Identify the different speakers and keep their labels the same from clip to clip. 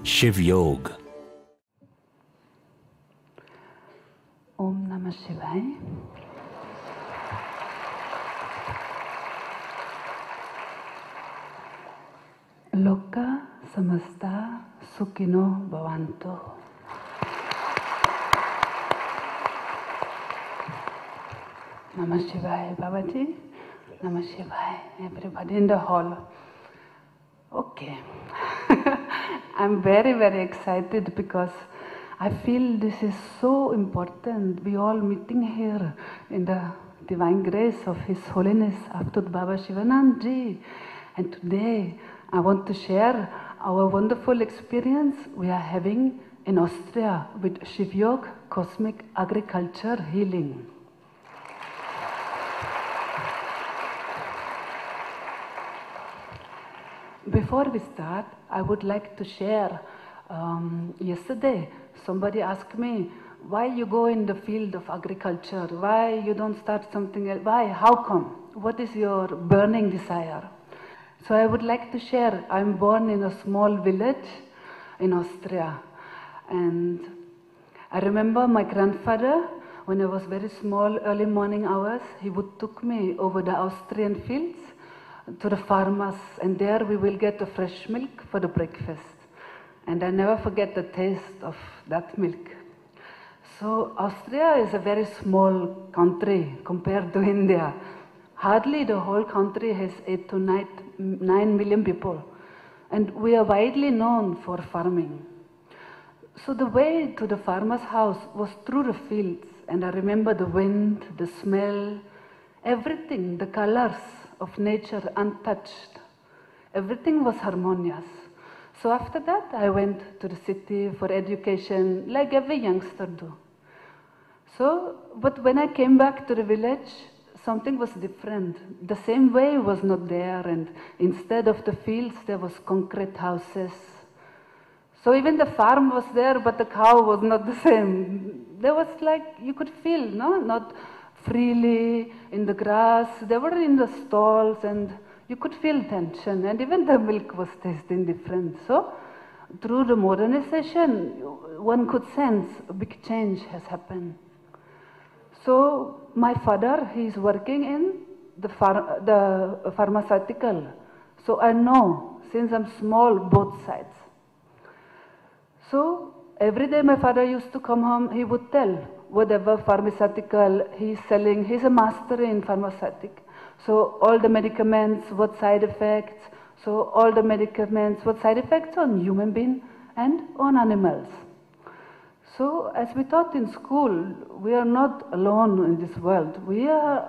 Speaker 1: Shiv Yoga.
Speaker 2: Om Namah Shivaya. Loka samasta sukhino bhavantu. Namah Shivaya, Babaji. Namah Shivaya, everybody in the hall. Okay. I'm very, very excited because I feel this is so important. We all meeting here in the divine grace of His Holiness Avadhut Baba Sivanand Ji. And today I want to share our wonderful experience we are having in Austria with Shiv Yoga Cosmic Agriculture Healing. Before we start, I would like to share, yesterday somebody asked me, why you go in the field of agriculture? Why you don't start something else? Why? How come? What is your burning desire? So I would like to share, I'm born in a small village in Austria. And I remember my grandfather, when I was very small, early morning hours, he would took me over the Austrian fields to the farmers, and there we will get the fresh milk for the breakfast. And I never forget the taste of that milk. So Austria is a very small country compared to India. Hardly the whole country has 8 to 9 million people. And we are widely known for farming. So the way to the farmer's house was through the fields. And I remember the wind, the smell, everything, the colors of nature untouched. Everything was harmonious. So after that, I went to the city for education, like every youngster do. So, but when I came back to the village, something was different. The same way was not there, and instead of the fields, there was concrete houses. So even the farm was there, but the cow was not the same. There was like, you could feel, no? Not freely in the grass, they were in the stalls, and you could feel tension, and even the milk was tasting different. So through the modernization, one could sense a big change has happened. So my father, he is working in the pharmaceutical. So I know, since I'm small, both sides. So every day my father used to come home, he would tell whatever pharmaceutical he's selling. He's a master in pharmaceutical. So all the medicaments, what side effects. So all the medicaments, what side effects on human being and on animals. So as we taught in school, we are not alone in this world. We are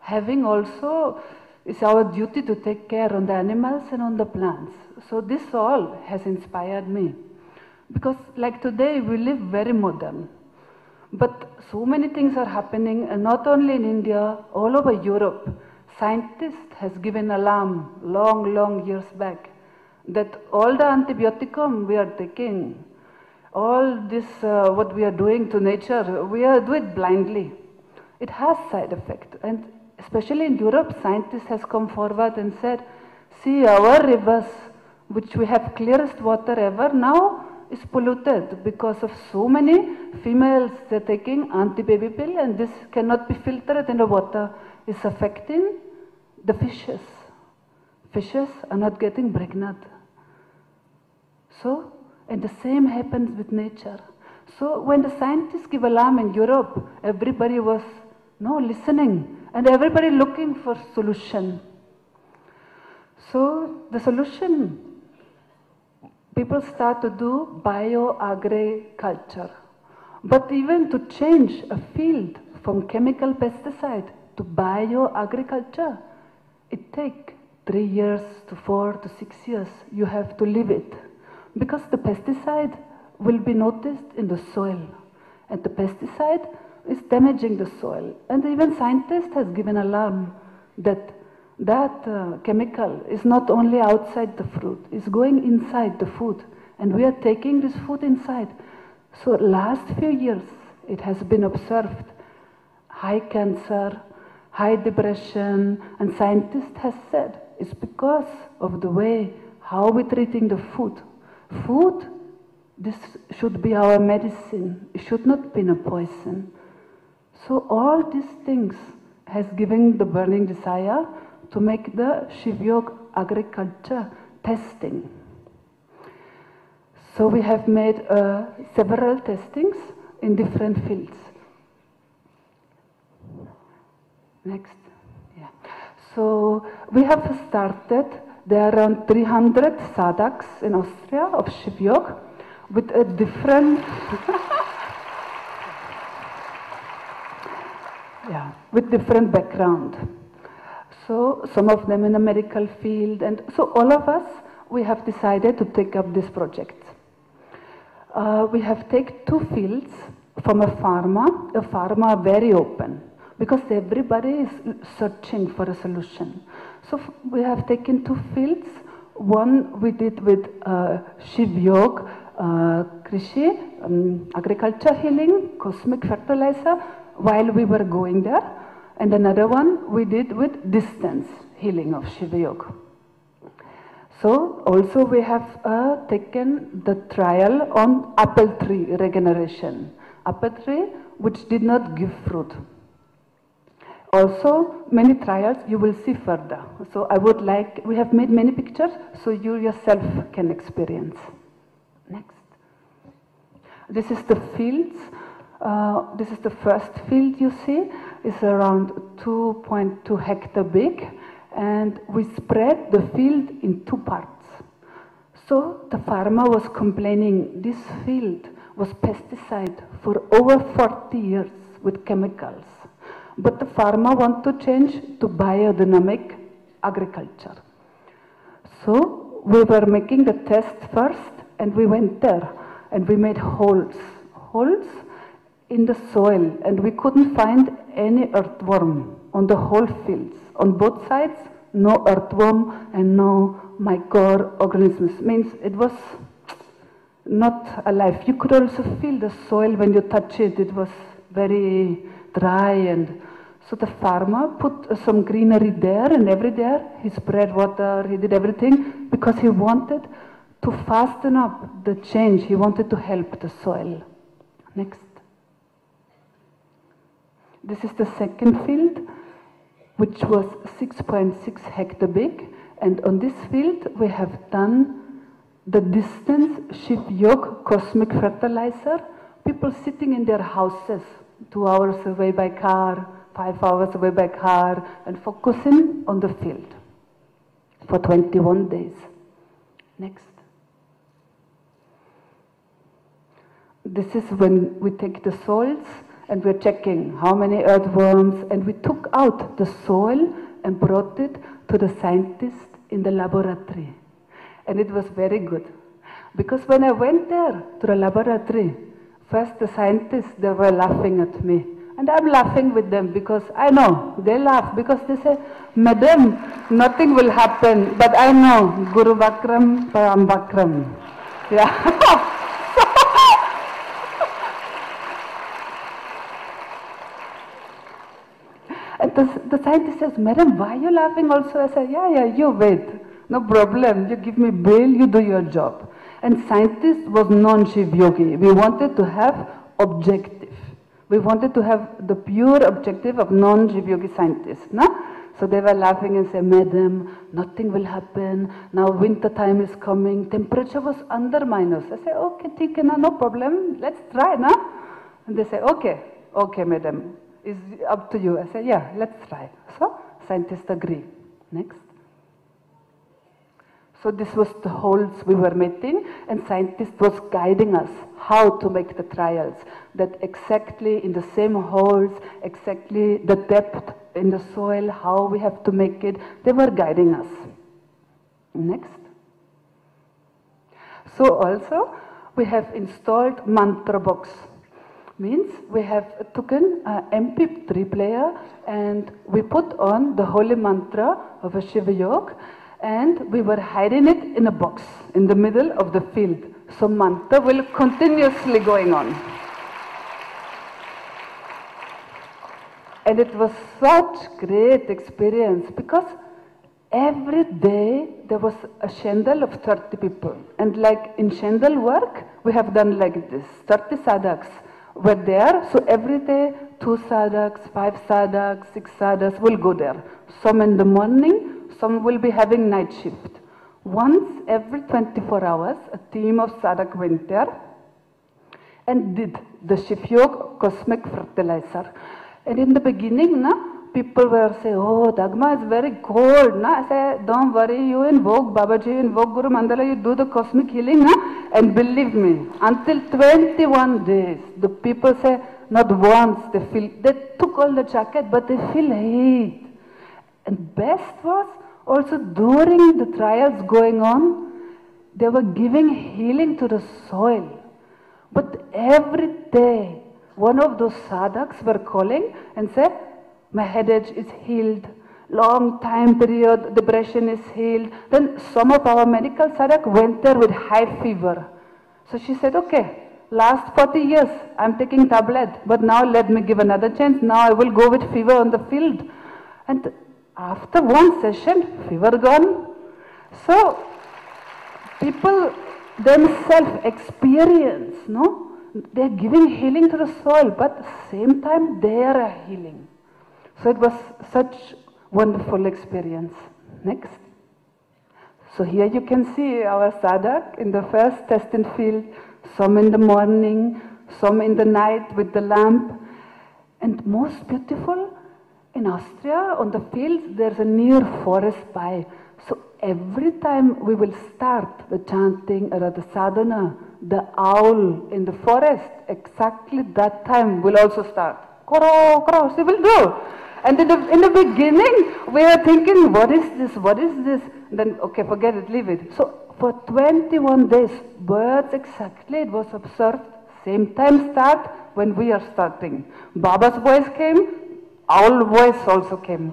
Speaker 2: having also, it's our duty to take care on the animals and on the plants. So this all has inspired me. Because like today, we live very modern. But so many things are happening, and not only in India, all over Europe. Scientists has given alarm long years back that all the antibioticum we are taking, all this what we are doing to nature, we are doing it blindly. It has side effect, and especially in Europe, scientists has come forward and said, see, our rivers, which we have clearest water ever, now is polluted because of so many females they're taking anti-baby pill, and this cannot be filtered in the water. It's affecting the fishes. Fishes are not getting pregnant. So, and the same happens with nature. So when the scientists give alarm in Europe, everybody was listening, and everybody looking for solution. So the solution, people start to do bioagriculture. But even to change a field from chemical pesticide to bioagriculture, it takes 3 years to 4 to 6 years. You have to live it. Because the pesticide will be noticed in the soil. And the pesticide is damaging the soil. And even scientists has given alarm that chemical is not only outside the fruit, it's going inside the food. And we are taking this food inside. So last few years, it has been observed high cancer, high depression, and scientists have said it's because of the way how we're treating the food. Food This should be our medicine. It should not be a poison. So all these things has given the burning desire to make the Shiv Yoga agriculture testing. So we have made several testings in different fields. Next. Yeah. So we have started, there are around 300 sadhaks in Austria of Shiv Yoga with a different yeah, with different background. So some of them in a medical field, and so all of us, we have decided to take up this project. We have taken 2 fields from a pharma very open, because everybody is searching for a solution. So we have taken 2 fields. One we did with Shiv Yoga, Krishi, agriculture healing, cosmic fertilizer, while we were going there. And another one we did with distance healing of Shiva Yoga. So also we have taken the trial on apple tree regeneration. Apple tree which did not give fruit. Also many trials you will see further. So I would like, we have made many pictures so you yourself can experience. Next. This is the fields. This is the first field you see. It's around 2.2 hectare big, and we spread the field in 2 parts. So the farmer was complaining this field was pesticide for over 40 years with chemicals. But the farmer want to change to biodynamic agriculture. So we were making the test first, and we went there and we made holes in the soil, and we couldn't find any earthworm on the whole fields. On both sides, no earthworm and no microorganisms. Means it was not alive. You could also feel the soil when you touch it. It was very dry, and so the farmer put some greenery there, and every there he spread water, he did everything because he wanted to fasten up the change. He wanted to help the soil. Next. This is the second field, which was 6.6 hectare big, and on this field we have done the distance Shiv Yoga cosmic fertilizer. People sitting in their houses, 2 hours away by car, 5 hours away by car, and focusing on the field for 21 days. Next. This is when we take the soils and we're checking how many earthworms, and we took out the soil and brought it to the scientists in the laboratory. And it was very good. Because when I went there to the laboratory, first the scientists, they were laughing at me. And I'm laughing with them because I know, they laugh because they say, Madam, nothing will happen. But I know, Guru Vakram, Param Vakram. Yeah. And the scientist says, Madam, why are you laughing also? I said, yeah, you wait. No problem. You give me bail, you do your job. And scientist was non-Shiv Yogi. We wanted to have objective. We wanted to have the pure objective of non-Shiv Yogi scientists. No? So they were laughing and said, Madam, nothing will happen. Now winter time is coming. Temperature was under minus. I said, okay, no problem. Let's try, no? And they say, okay, Madam. It's up to you. I said, yeah, let's try. So scientists agree. Next. So this was the holes we were making, and scientists was guiding us how to make the trials. That exactly in the same holes, exactly the depth in the soil, how we have to make it. They were guiding us. Next. So also we have installed mantra box. Means we have taken an MP3 player and we put on the holy mantra of a Shiva Yoga, and we were hiding it in a box in the middle of the field. So mantra will continuously going on. And it was such great experience because every day there was a Shendal of 30 people. And like in Shendal work, we have done like this. 30 sadhaks were there. So every day, 2 sadhaks, 5 sadhaks, 6 sadhaks will go there. Some in the morning, some will be having night shift. Once every 24 hours, a team of sadhak went there and did the Shivyog cosmic fertilizer. And in the beginning, people were saying, oh, Dagma is very cold. I say, don't worry, you invoke Babaji, you invoke Guru Mandala, you do the cosmic healing. And believe me, until 21 days, the people say, not once they took all the jacket, but they feel heat. And best was, also during the trials going on, they were giving healing to the soil. But every day, one of those sadhaks were calling and said, my headache is healed, long time period, depression is healed. Then some of our medical sadhak went there with high fever. So she said, okay, last 40 years I'm taking tablet, but now let me give another chance. Now I will go with fever on the field. And after one session, fever gone. So people themselves experience, they're giving healing to the soil, but at the same time they are healing. So it was such wonderful experience. Next. So here you can see our sadhak in the first testing field, some in the morning, some in the night with the lamp. And most beautiful, in Austria, on the fields, there's a near forest by. So every time we will start the chanting or the sadhana, the owl in the forest, exactly that time will also start. Koro, koro, she will do. And in the beginning, we are thinking, what is this, what is this? And then, okay, forget it, leave it. So for 21 days, birds exactly, it was observed, same time start when we are starting. Baba's voice came, owl voice also came.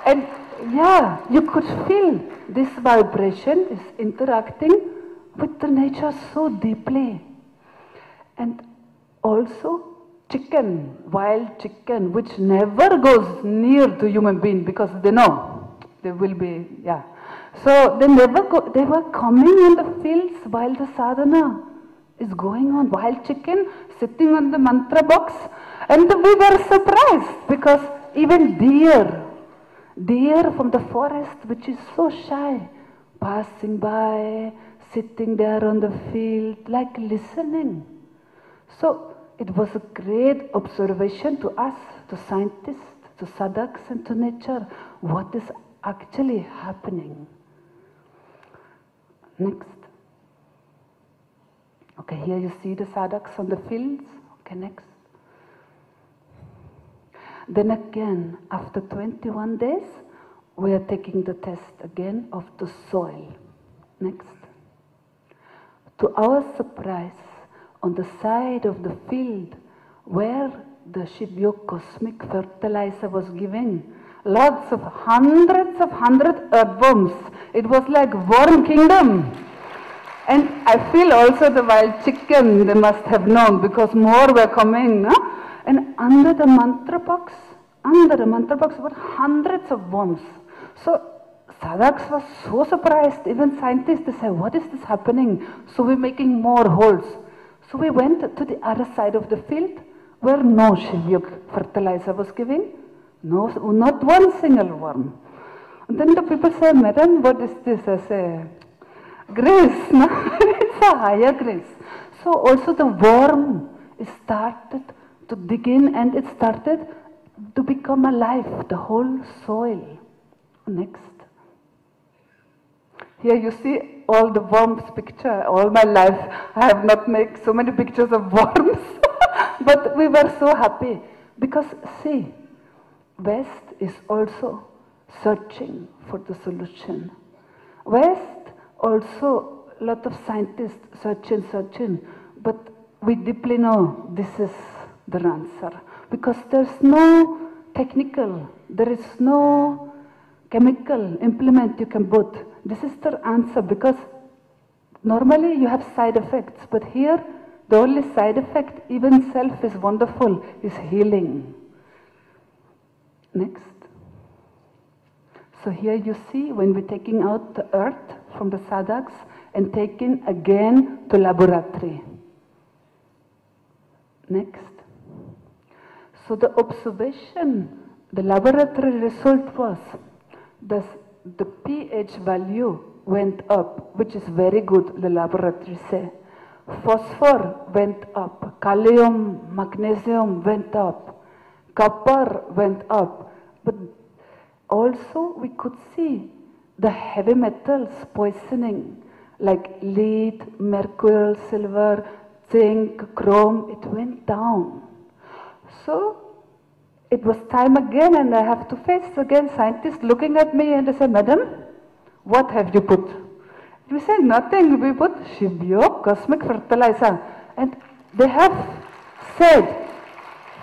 Speaker 2: And yeah, you could feel this vibration is interacting with the nature so deeply. And also chicken, wild chicken, which never goes near to human being because they know they will be, yeah. So they never go, they were coming in the fields while the sadhana is going on. Wild chicken sitting on the mantra box, and we were surprised because even deer from the forest, which is so shy, passing by, sitting there on the field, like listening. So it was a great observation to us, to scientists, to sadhaks, and to nature, what is actually happening. Next. Okay, here you see the sadhaks on the fields. Okay, next. Then again, after 21 days, we are taking the test again of the soil. Next. To our surprise, on the side of the field where the Shivyog cosmic fertilizer was giving, lots of hundreds earthworms. It was like worm kingdom. And I feel also the wild chicken, they must have known because more were coming. No? And under the mantra box were hundreds of worms. So sadhaks was so surprised, even scientists, they say, what is this happening? So we're making more holes. So we went to the other side of the field where no Shivyog fertilizer was giving, no, not one single worm. And then the people say, Madam, what is this? I say, grace, no? It's a higher grace. So also the worm started to dig in and it started to become alive, the whole soil. Next. Here you see all the worms picture. All my life I have not made so many pictures of worms. But we were so happy because see, West is also searching for the solution. West also, a lot of scientists searching, but we deeply know this is the answer. Because there's no technical, there is no chemical implement you can put. This is the answer because normally you have side effects, but here the only side effect, even self is wonderful, is healing. Next. So here you see when we're taking out the earth from the sadhaks and taking again to laboratory. Next. So the observation, the laboratory result was the pH value went up, which is very good, the laboratory say. Phosphor went up, calcium, magnesium went up, copper went up. But also we could see the heavy metals poisoning like lead, mercury, silver, zinc, chrome, it went down. So it was time again and I have to face again scientists looking at me and they say, Madam, what have you put? We say nothing, we put Shivyo cosmic fertilizer. And they have said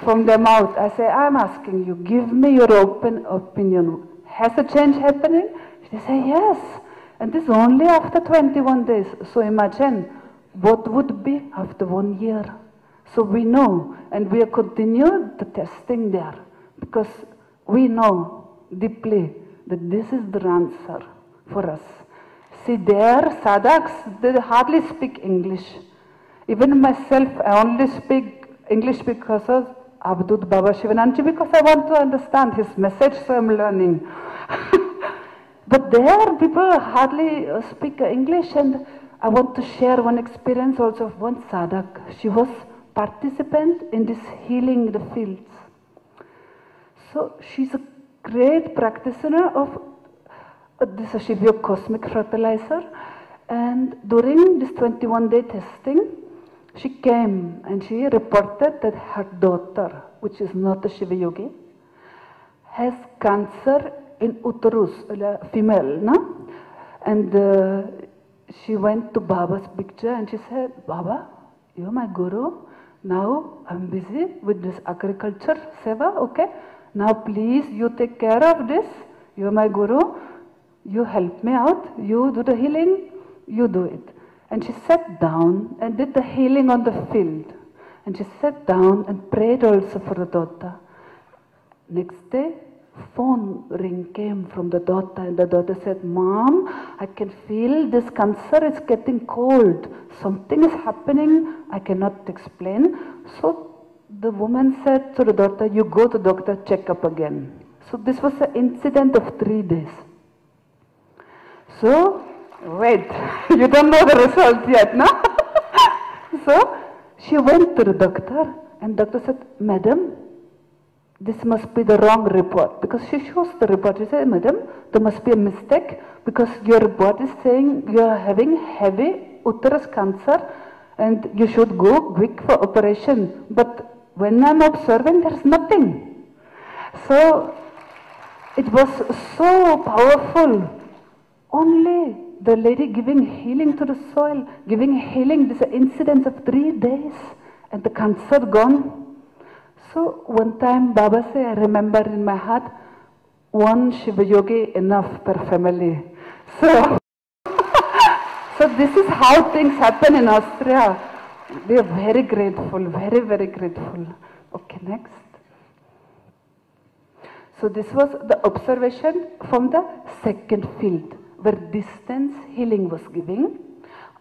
Speaker 2: from their mouth, I say, I'm asking you, give me your open opinion. Has a change happening? They say, yes. And this only after 21 days. So imagine what would be after 1 year. So we know, and we have continued the testing there, because we know deeply that this is the answer for us. See, their sadhaks, they hardly speak English. Even myself, I only speak English because of Avadut Baba Shivananji, because I want to understand his message, so I'm learning. But there, people hardly speak English, and I want to share one experience also of one sadhak. She was participant in this healing the fields. So she's a great practitioner of this Shivyo cosmic fertilizer, and during this 21-day testing, she came and she reported that her daughter, which is not a Shiva yogi, has cancer in uterus, female, no? And she went to Baba's picture and she said, Baba, you're my guru. Now I'm busy with this agriculture seva, okay? Now please, you take care of this. You're my guru. You help me out. You do the healing. You do it. And she sat down and did the healing on the field. And she sat down and prayed also for the daughter. Next day, phone ring came from the daughter, and the daughter said, Mom, I can feel this cancer is getting cold. Something is happening, I cannot explain. So the woman said to the daughter, you go to doctor, check up again. So this was an incident of 3 days. So, wait, you don't know the result yet, no? So she went to the doctor, and doctor said, Madam, this must be the wrong report, because she shows the report. She said, Madam, there must be a mistake, because your report is saying you are having heavy uterus cancer and you should go quick for operation. But when I'm observing, there's nothing. So it was so powerful. Only the lady giving healing to the soil, giving healing, this incident of 3 days, and the cancer gone. So one time Baba said, I remember in my heart, one Shiva yogi enough per family. So, so this is how things happen in Austria. We are very grateful, very, very grateful. Okay, next. So this was the observation from the second field, where distance healing was giving.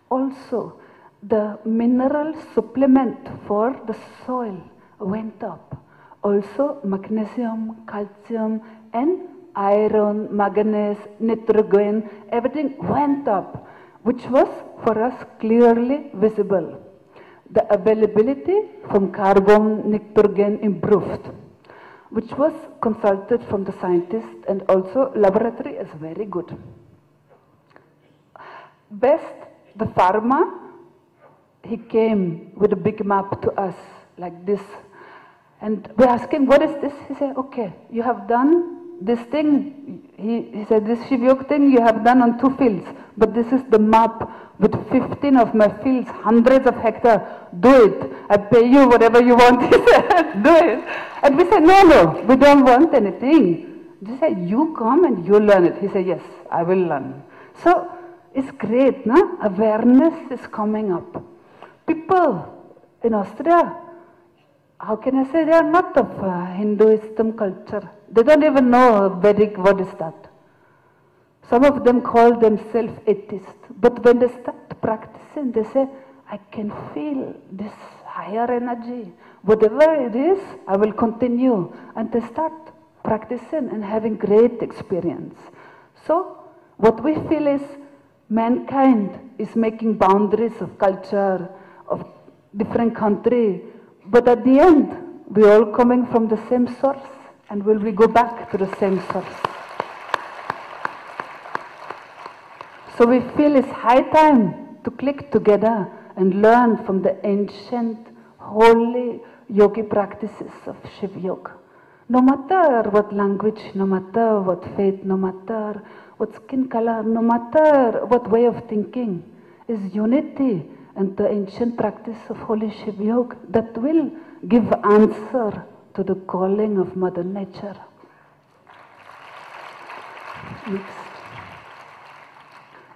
Speaker 2: Also, the mineral supplement for the soil went up. Also, magnesium, calcium, and iron, manganese, nitrogen, everything went up, which was for us clearly visible. The availability from carbon, nitrogen improved, which was consulted from the scientists, and also laboratory is very good. Best, the pharma, he came with a big map to us like this. And we asked him, what is this? He said, okay, you have done this thing. He said, this Shivyog thing you have done on 2 fields. But this is the map with 15 of my fields, hundreds of hectares. Do it. I pay you whatever you want. He said, do it. And we said, no, we don't want anything. He said, you come and you learn it. He said, yes, I will learn. So it's great, no? Awareness is coming up. People in Austria, how can I say, they are not of Hinduism culture. They don't even know Vedic, what is that? Some of them call themselves atheists, but when they start practicing, they say, I can feel this higher energy. Whatever it is, I will continue. And they start practicing and having great experience. So, what we feel is mankind is making boundaries of culture, of different country, but at the end, we're all coming from the same source, and will we go back to the same source? So we feel it's high time to click together and learn from the ancient, holy yogi practices of Shiva Yoga. No matter what language, no matter what faith, no matter what skin color, no matter what way of thinking, is unity and the ancient practice of Holy Shiva Yoga that will give answer to the calling of Mother Nature. Next.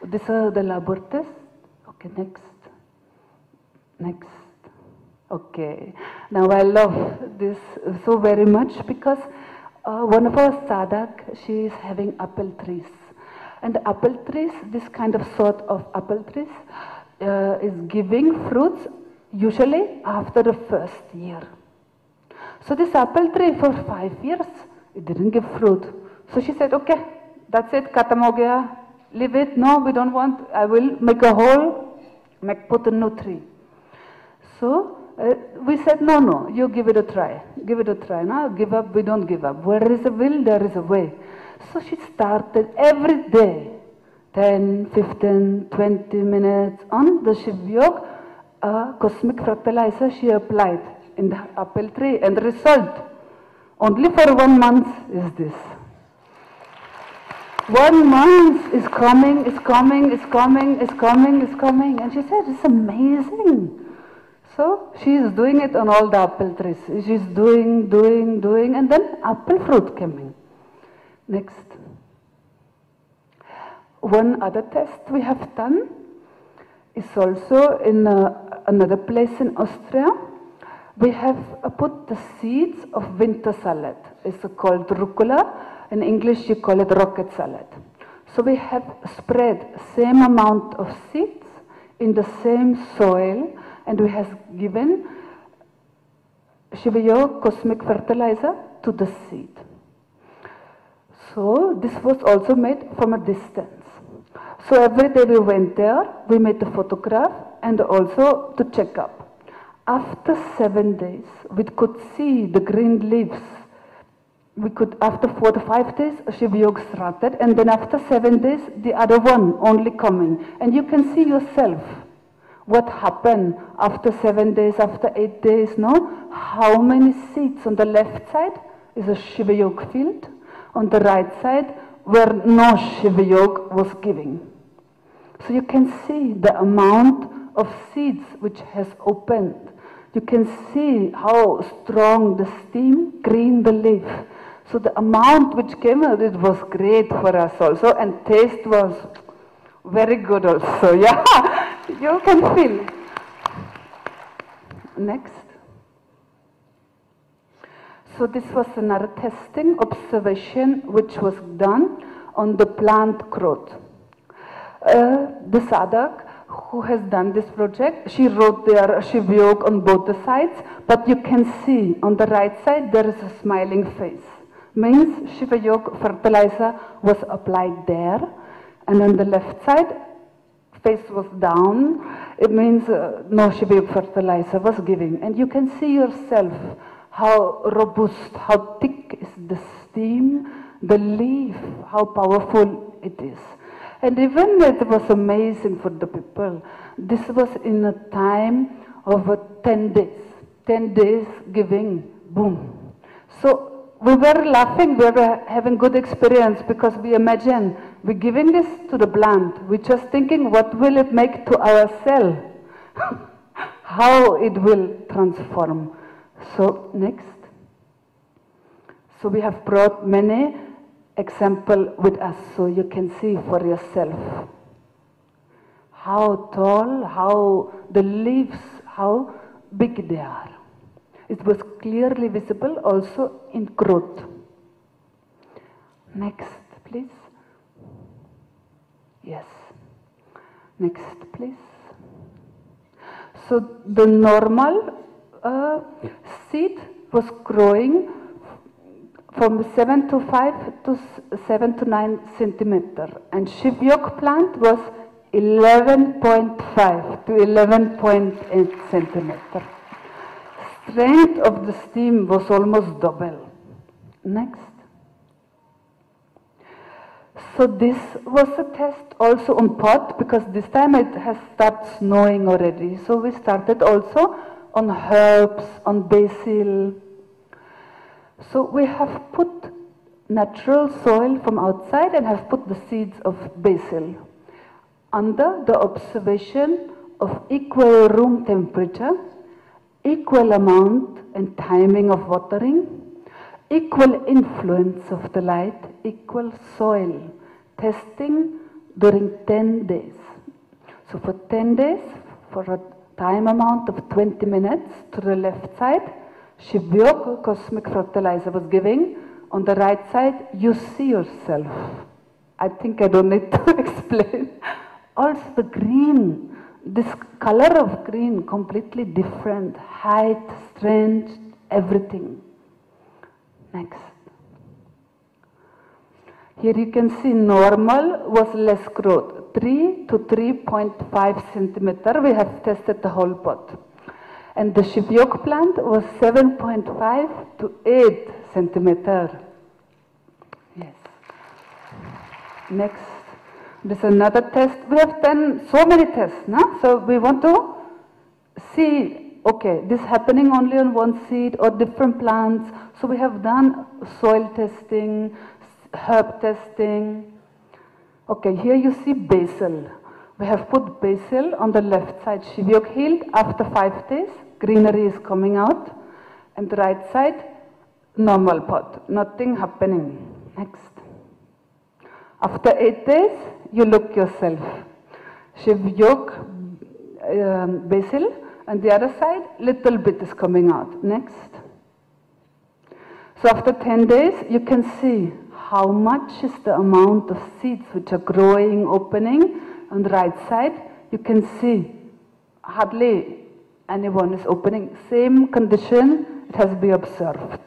Speaker 2: These are the laboratories. Okay, next. Next. Okay. Now I love this so very much because one of our sadhak, she is having apple trees. And the apple trees, this kind of sort of apple trees, is giving fruits usually after the first year. So this apple tree for 5 years, it didn't give fruit. So she said, okay, that's it, khatam ho gaya. Leave it, no, we don't want, I will make a hole, put a new tree. So we said, no, you give it a try. Give it a try, no, give up, we don't give up. Where there is a will, there is a way. So she started every day, 10, 15, 20 minutes on the Shiva Yoga, cosmic fertilizer she applied in the apple tree. And the result, only for 1 month is this. 1 month is coming, is coming, is coming, is coming, is coming. And she said, it's amazing. So she is doing it on all the apple trees. She's doing, and then apple fruit coming. Next. One other test we have done is also in another place in Austria. We have put the seeds of winter salad. It's called rucola. In English, you call it rocket salad. So we have spread same amount of seeds in the same soil, and we have given Shiva Yoga cosmic fertilizer to the seed. So this was also made from a distance. So every day we went there, we made a photograph and also to check up. After 7 days, we could see the green leaves. We could, after 4 to 5 days, Shiva Yoga started, and then after 7 days, the other one only coming. And you can see yourself what happened after 7 days, after 8 days, no? How many seeds on the left side is a Shiva Yoga field, on the right side where no Shiva Yoga was giving. So you can see the amount of seeds which has opened. You can see how strong the steam green the leaf. So the amount which came out, it was great for us also, and taste was very good also. Yeah, you can feel. Next. So this was another testing observation which was done on the plant growth. The sadhak who has done this project, she wrote there Shiva Yoga on both the sides, but you can see on the right side there is a smiling face. Means Shiva Yoga fertilizer was applied there, and on the left side face was down. It means no Shiva Yoga fertilizer was giving, and you can see yourself how robust, how thick is the steam, the leaf, how powerful it is. And even it was amazing for the people. This was in a time of 10 days. 10 days giving, boom. So we were laughing, we were having good experience because we imagine we're giving this to the plant. We're just thinking what will it make to our cell? How it will transform. So next. So we have brought many example with us so you can see for yourself how tall, how the leaves, how big they are. It was clearly visible also in growth. Next, please. Yes. Next, please. So the normal seed was growing from 7 to 5 to 7 to 9 centimeter, and Shivyok plant was 11.5 to 11.8 centimeter. Strength of the stem was almost double. Next. So this was a test also on pot, because this time it has started snowing already. So we started also on herbs, on basil. So we have put natural soil from outside and have put the seeds of basil under the observation of equal room temperature, equal amount and timing of watering, equal influence of the light, equal soil, testing during 10 days. So for 10 days, for a time amount of 20 minutes, to the left side, Shivyok cosmic fertilizer was giving. On the right side, you see yourself. I think I don't need to explain. Also the green, this color of green, completely different, height, strength, everything. Next. Here you can see normal was less growth, 3 to 3.5 centimeter. We have tested the whole pot. And the Shivyok plant was 7.5 to 8 centimeter. Yes. Next. There's another test. We have done so many tests, no? So we want to see, okay, this happening only on one seed or different plants. So we have done soil testing, herb testing. Okay, here you see basil. We have put basil on the left side. Shivyok healed after 5 days. Greenery is coming out. And the right side, normal pot. Nothing happening. Next. After 8 days, you look yourself. Shivyok, basil, and the other side, little bit is coming out. Next. So after 10 days, you can see how much is the amount of seeds which are growing, opening. On the right side, you can see hardly anyone is opening. Same condition, it has been observed.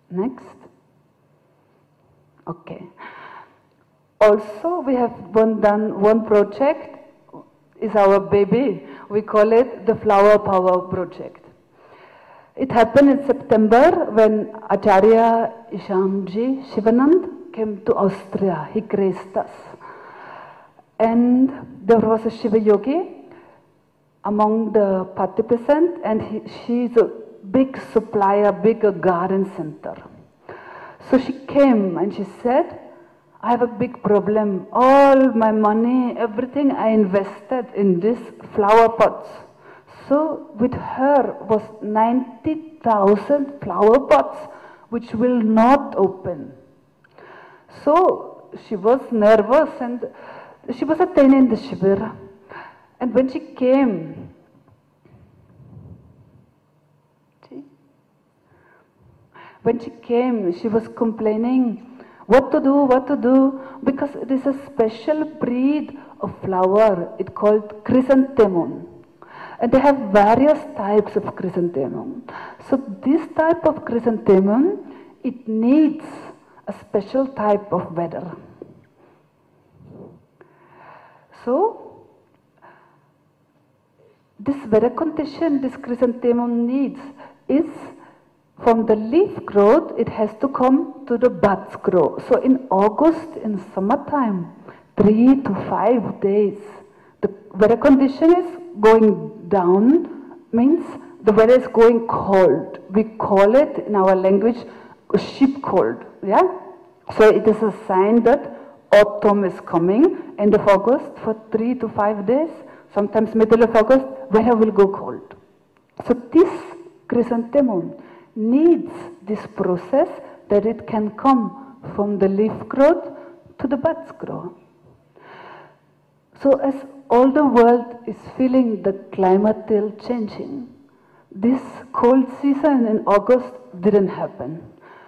Speaker 2: Next. Okay. Also, we have done one project, is our baby. We call it the Flower Power Project. It happened in September when Acharya Ishamji Shivanand came to Austria. He graced us. And there was a Shiva Yogi among the participants, and she's a big supplier, big garden center. So she came and she said, I have a big problem. All my money, everything I invested in these flower pots. So with her was 90,000 flower pots which will not open. So she was nervous and she was attending the Shibir. And when she came, she was complaining, what to do, because it is a special breed of flower. It's called chrysanthemum. And they have various types of chrysanthemum. So this type of chrysanthemum, it needs a special type of weather. So this weather condition this chrysanthemum needs is from the leaf growth, it has to come to the buds grow. So in August, in summertime, 3 to 5 days, the weather condition is going down, means the weather is going cold. We call it in our language sheep cold. Yeah? So it is a sign that autumn is coming, end of August for 3 to 5 days, sometimes middle of August, weather will go cold. So this chrysanthemum needs this process that it can come from the leaf growth to the buds grow. So as all the world is feeling the climate changing, this cold season in August didn't happen.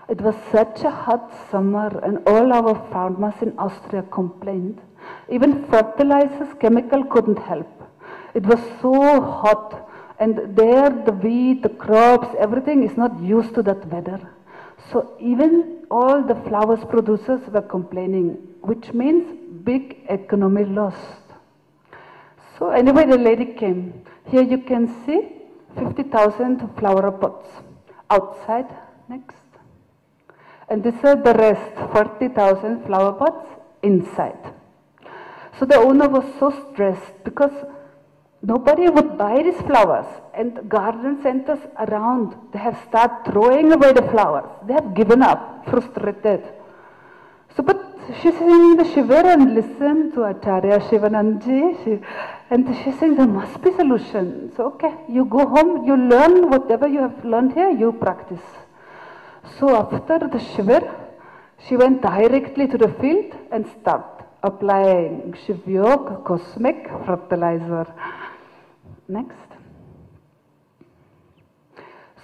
Speaker 2: It was such a hot summer and all our farmers in Austria complained. Even fertilizers, chemical couldn't help. It was so hot and there the wheat, the crops, everything is not used to that weather. So even all the flowers producers were complaining, which means big economy lost. So anyway, the lady came. Here you can see 50,000 flower pots outside. Next. And these are the rest, 40,000 flower pots inside. So the owner was so stressed because nobody would buy these flowers, and garden centers around, they have started throwing away the flowers. They have given up, frustrated. So, but she's in the Shiva and listened to Acharya Shivananji, and she's saying there must be solution. So, okay, you go home, you learn whatever you have learned here, you practice. So after the Shiva, she went directly to the field and started applying Shivyog cosmic fertilizer. Next.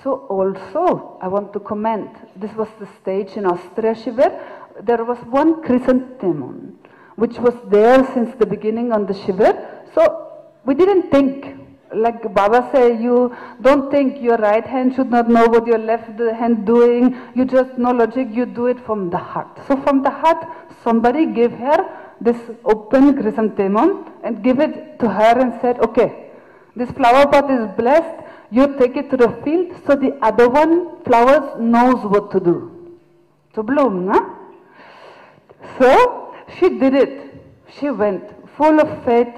Speaker 2: So also, I want to comment, this was the stage in Austria Shiva. There was one chrysanthemum, which was there since the beginning on the Shiva. So we didn't think, like Baba said, you don't think your right hand should not know what your left hand doing. You just know logic, you do it from the heart. So from the heart, somebody gave her this open chrysanthemum and give it to her and said, okay, this flower pot is blessed, you take it to the field, so the other one, flowers, knows what to do. To bloom, huh? So she did it. She went full of faith.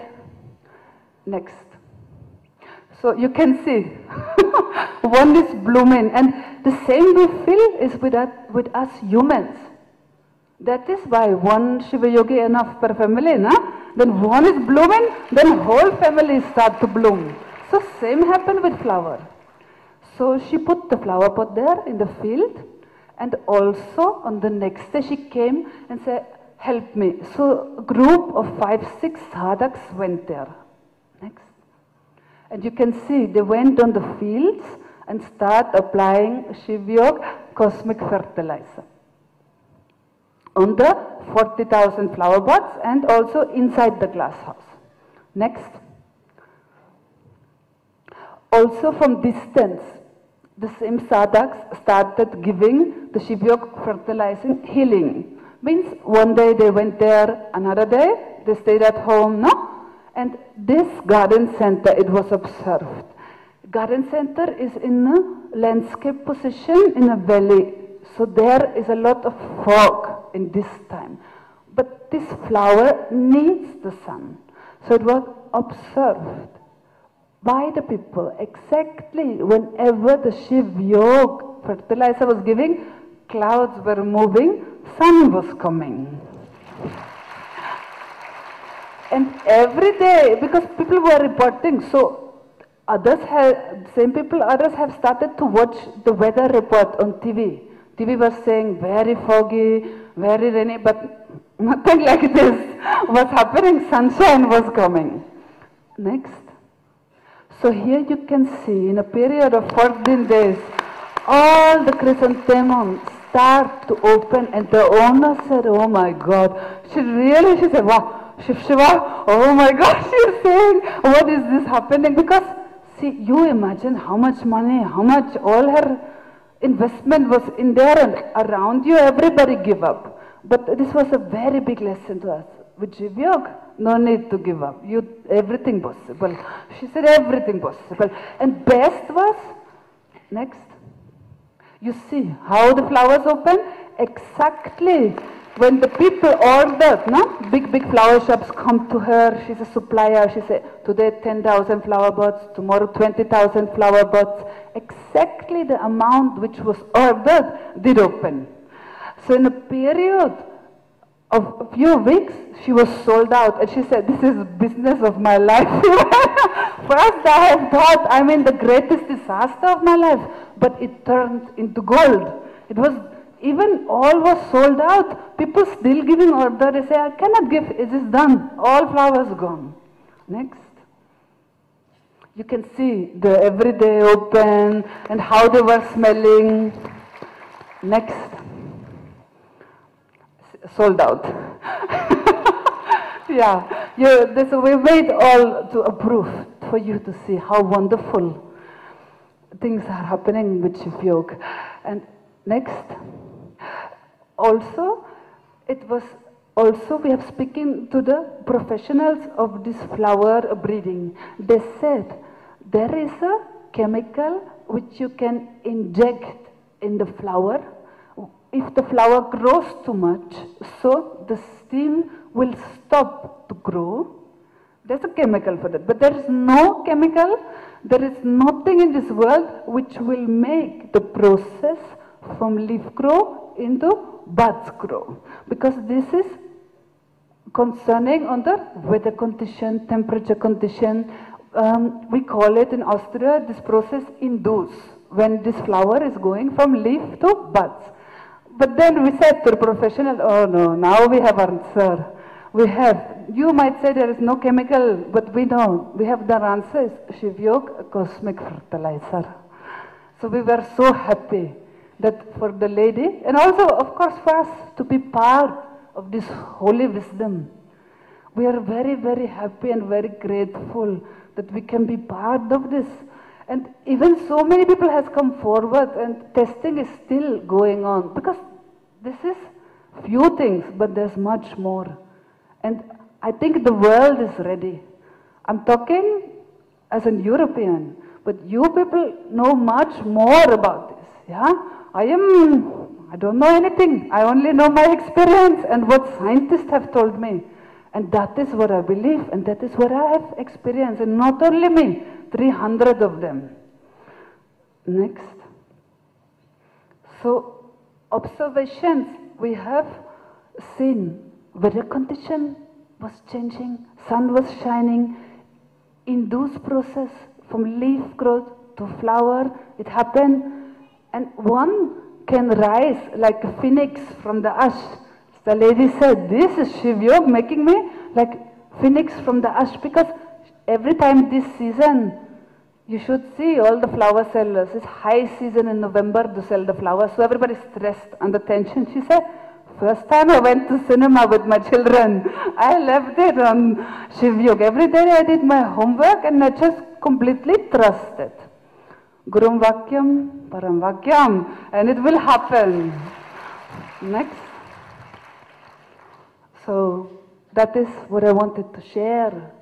Speaker 2: Next. So you can see, one is blooming, and the same we feel is with us humans. That is why one Shiva Yogi enough per family, na? Then one is blooming, then whole family start to bloom. So same happened with flower. So she put the flower pot there in the field, and also on the next day she came and said, help me. So a group of 5-6 sadhaks went there. Next. And you can see they went on the fields and start applying Shivyog cosmic fertilizer on the 40,000 flower pots and also inside the glass house. Next. Also from distance, the same sadhaks started giving the Shivyog fertilizing healing. Means one day they went there, another day they stayed at home, no? And this garden center, it was observed. Garden center is in a landscape position in a valley. So there is a lot of fog in this time. But this flower needs the sun. So it was observed by the people exactly whenever the Shivyog fertilizer was giving, clouds were moving, sun was coming. And every day, because people were reporting, so others have started to watch the weather report on TV. TV was saying very foggy, very rainy, but nothing like this was happening. Sunshine was coming. Next. So here you can see in a period of 14 days, all the chrysanthemums start to open, and the owner said, oh my God. She said, wow. Shiva, oh my God, she's saying, what is this happening? Because, see, you imagine how much money, how much all her investment was in there, and around you everybody give up. But this was a very big lesson to us. With Shivyog, no need to give up. Everything possible. She said everything possible. And best was, next, you see how the flowers open? Exactly. When the people ordered, no? Big flower shops come to her, she's a supplier, she said, today 10,000 flower pots, tomorrow 20,000 flower pots. Exactly the amount which was ordered did open. So in a period of a few weeks, she was sold out, and she said, this is business of my life. First I have thought I'm in the greatest disaster of my life, but it turned into gold. It was even all was sold out. People still giving order. They say, I cannot give, it is done. All flowers gone. Next. You can see the everyday open and how they were smelling. Next, sold out. Yeah, we wait all to approve for you to see how wonderful things are happening with Shiv Yoga. And next, also, we have speaking to the professionals of this flower breeding. They said there is a chemical which you can inject in the flower. If the flower grows too much, so the stem will stop to grow. There's a chemical for that, but there is no chemical, there is nothing in this world which will make the process from leaf grow into buds grow. Because this is concerning on the weather condition, temperature condition. We call it in Austria, this process induce, when this flower is going from leaf to buds. But then we said to the professional, oh no, now we have answer. You might say there is no chemical, but we know, we have the answer is Shiv Yoga cosmic fertilizer. So we were so happy that for the lady, and also of course for us to be part of this holy wisdom. We are very, very happy and very grateful that we can be part of this. And even so many people has come forward and testing is still going on because this is few things, but there's much more. And I think the world is ready. I'm talking as an European, but you people know much more about this. Yeah, I don't know anything. I only know my experience and what scientists have told me. And that is what I believe and that is what I have experienced. And not only me, 300 of them. Next. So, observations, we have seen weather condition was changing, sun was shining, induced process from leaf growth to flower, it happened, and one can rise like a phoenix from the ash. The lady said, this is Shiv Yoga making me like phoenix from the ash, because every time this season, you should see all the flower sellers. It's high season in November to sell the flowers, so everybody's stressed, under tension. She said, first time I went to cinema with my children, I left it on Shiv Yoga. Every day I did my homework and I just completely trusted. Gurum Vakyam, Param Vakyam, and it will happen. Next. So that is what I wanted to share.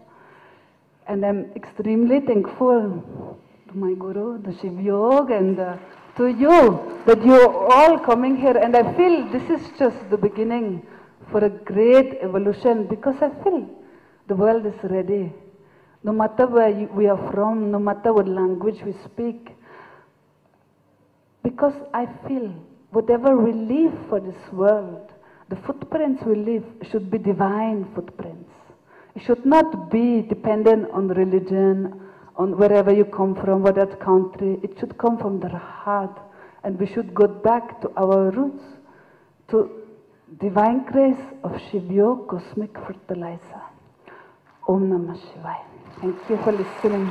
Speaker 2: And I'm extremely thankful to my Guru, the Shiv Yoga, and to you, that you're all coming here. And I feel this is just the beginning for a great evolution, because I feel the world is ready. No matter where we are from, no matter what language we speak. Because I feel whatever we leave for this world, the footprints we leave should be divine footprints. It should not be dependent on religion, on wherever you come from, what that country. It should come from the heart. And we should go back to our roots, to divine grace of Shiv Yoga, cosmic fertilizer. Om Namah Shivaya. Thank you for listening.